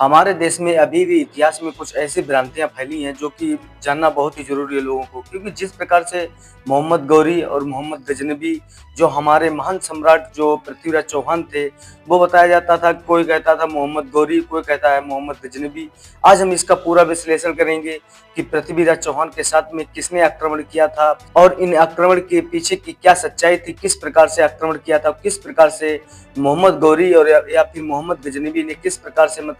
हमारे देश में अभी भी इतिहास में कुछ ऐसी भ्रांतियाँ फैली हैं जो कि जानना बहुत ही ज़रूरी है लोगों को, क्योंकि जिस प्रकार से मोहम्मद गौरी और मोहम्मद गजनबी जो हमारे महान सम्राट जो पृथ्वीराज चौहान थे, वो बताया जाता था। कोई कहता था मोहम्मद गौरी, कोई कहता है मोहम्मद गजनबी। आज हम इसका पूरा विश्लेषण करेंगे कि पृथ्वीराज चौहान के साथ में किसने आक्रमण किया था और इन आक्रमण के पीछे की क्या सच्चाई थी, किस प्रकार से आक्रमण किया था, किस प्रकार से मोहम्मद गौरी और या फिर मोहम्मद गजनबी ने किस प्रकार से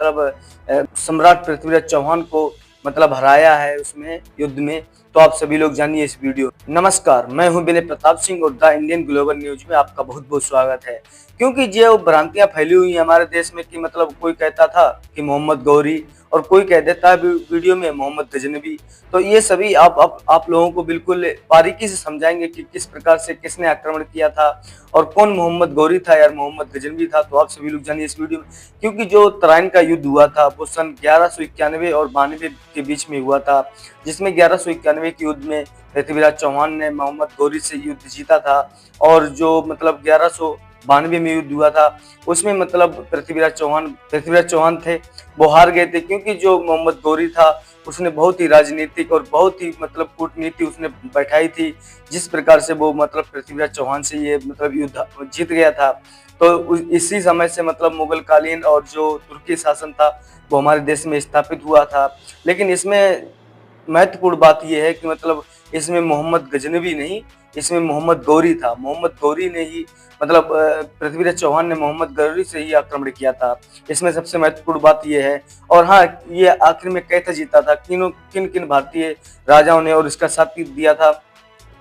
सम्राट पृथ्वीराज चौहान को हराया है उसमें युद्ध में। तो आप सभी लोग जानिए इस वीडियो। नमस्कार, मैं हूं विनय प्रताप सिंह और द इंडियन ग्लोबल न्यूज में आपका बहुत बहुत स्वागत है। क्योंकि जो भ्रांतियां फैली हुई हैं हमारे देश में कि कोई कहता था कि मोहम्मद गौरी और कोई कह देता है वीडियो में मोहम्मद गजनबी। तो ये सभी आप लोगों को बिल्कुल बारीकी से समझाएंगे कि किस प्रकार से किसने आक्रमण किया था और कौन मोहम्मद गौरी था या मोहम्मद गजनबी था। तो आप सभी लोग जानिए इस वीडियो में। क्योंकि जो तराइन का युद्ध हुआ था वो सन 1191 और 92 के बीच में हुआ था, जिसमें 1191 के युद्ध में पृथ्वीराज चौहान ने मोहम्मद गौरी से युद्ध जीता था। और जो 1192 में युद्ध हुआ था उसमें पृथ्वीराज चौहान थे वो हार गए थे। क्योंकि जो मोहम्मद गौरी था उसने बहुत ही राजनीतिक और बहुत ही कूटनीति उसने बैठाई थी, जिस प्रकार से वो पृथ्वीराज चौहान से ये युद्ध जीत गया था। तो इसी समय से मुगल कालीन और जो तुर्की शासन था वो हमारे देश में स्थापित हुआ था। लेकिन इसमें महत्वपूर्ण बात यह है कि इसमें मोहम्मद गजनबी नहीं, इसमें मोहम्मद गौरी था। मोहम्मद गौरी ने ही पृथ्वीराज चौहान ने मोहम्मद गौरी से ही आक्रमण किया था। इसमें सबसे महत्वपूर्ण बात यह है। और हाँ, ये आखिर में कैसे जीता था, किन किन भारतीय राजाओं ने और इसका साथ दिया था।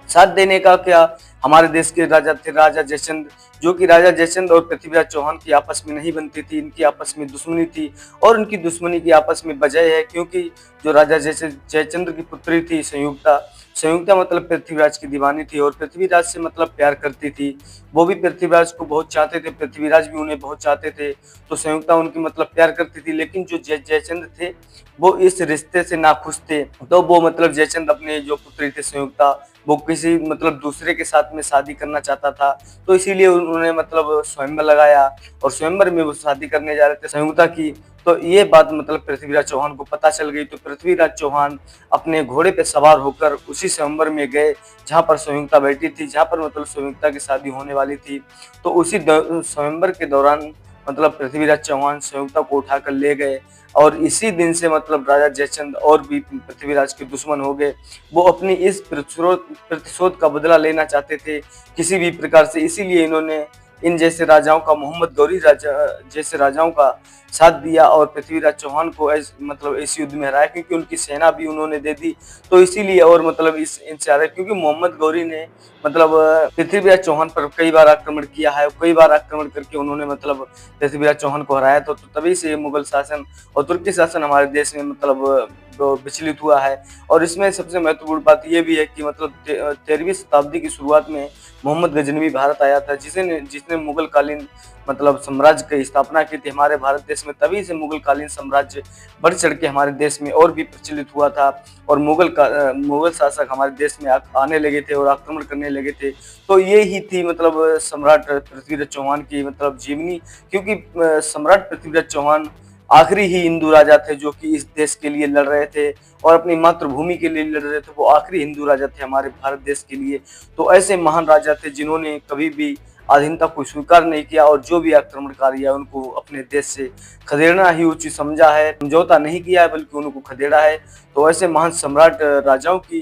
साथ देने का क्या हमारे देश के राजा थे, राजा जयचंद, जो कि राजा जयचंद और पृथ्वीराज चौहान की आपस में नहीं बनती थी, इनकी आपस में दुश्मनी थी। और उनकी दुश्मनी की आपस में वजह है क्योंकि जो राजा जयचंद्र की पुत्री थी संयुक्ता पृथ्वीराज की दीवानी थी और पृथ्वीराज से प्यार करती थी। वो भी पृथ्वीराज को बहुत चाहते थे, पृथ्वीराज भी उन्हें बहुत चाहते थे। तो संयुक्ता उनकी प्यार करती थी। लेकिन जो जयचंद्र थे वो इस रिश्ते से नाखुश थे। तो वो जयचंद्र अपने जो पुत्री थे संयुक्ता, वो किसी दूसरे के साथ में शादी करना चाहता था। तो इसीलिए उन्होंने स्वयंवर लगाया और स्वयंवर में वो शादी करने जा रहे थे संयुक्ता की। तो ये बात पृथ्वीराज चौहान को पता चल गई। तो पृथ्वीराज चौहान अपने घोड़े पे सवार होकर उसी स्वयंवर में गए जहाँ पर संयुक्ता बैठी थी, जहाँ पर संयुक्ता की शादी होने वाली थी। तो उसी स्वयंवर के दौरान पृथ्वीराज चौहान संयुक्ता को उठाकर ले गए और इसी दिन से राजा जयचंद और भी पृथ्वीराज के दुश्मन हो गए। वो अपनी इस प्रतिशोध का बदला लेना चाहते थे किसी भी प्रकार से। इसीलिए इन्होंने इन जैसे राजाओं का, मोहम्मद गौरी राजा जैसे राजाओं का साथ दिया और पृथ्वीराज चौहान को इस युद्ध में हराया, क्योंकि उनकी सेना भी उन्होंने दे दी। तो इसीलिए और इनसे हारे, क्योंकि मोहम्मद गौरी ने पृथ्वीराज चौहान पर कई बार आक्रमण किया है। कई बार आक्रमण करके उन्होंने पृथ्वीराज चौहान को हराया। तो तभी से मुगल शासन और तुर्की शासन हमारे देश में विचलित हुआ है। और इसमें सबसे महत्वपूर्ण बात यह भी है कि 13वीं शताब्दी की शुरुआत में मोहम्मद गजनबी भारत आया था, जिसने मुगल कालीन साम्राज्य की स्थापना की थी हमारे भारत देश में। तभी से मुगल कालीन साम्राज्य बढ़ चढ़ के हमारे देश में और भी प्रचलित हुआ था और मुगल शासक हमारे देश में आने लगे थे और आक्रमण करने लगे थे। तो ये ही थी सम्राट पृथ्वीराज चौहान की जीवनी। क्योंकि सम्राट पृथ्वीराज चौहान आखिरी ही हिंदू राजा थे जो कि इस देश के लिए लड़ रहे थे और अपनी मातृभूमि के लिए लड़ रहे थे। वो आखिरी हिंदू राजा थे हमारे भारत देश के लिए। तो ऐसे महान राजा थे जिन्होंने कभी भी अधीनता को स्वीकार नहीं किया और जो भी आक्रमणकारी है उनको अपने देश से खदेड़ना ही उचित समझा है, समझौता नहीं किया है बल्कि उनको खदेड़ा है। तो ऐसे महान सम्राट राजाओं की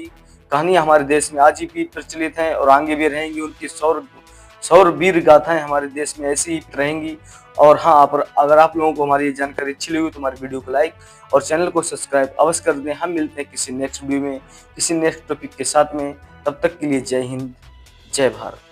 कहानियां हमारे देश में आज भी प्रचलित हैं और आगे भी रहेंगी। उनकी सौर वीर गाथाएं हमारे देश में ऐसी ही रहेंगी। और हाँ, अगर आप लोगों को हमारी ये जानकारी अच्छी लगी तो हमारी वीडियो को लाइक और चैनल को सब्सक्राइब अवश्य कर दें। हम मिलते हैं किसी नेक्स्ट वीडियो में किसी नेक्स्ट टॉपिक के साथ में। तब तक के लिए जय हिंद, जय भारत।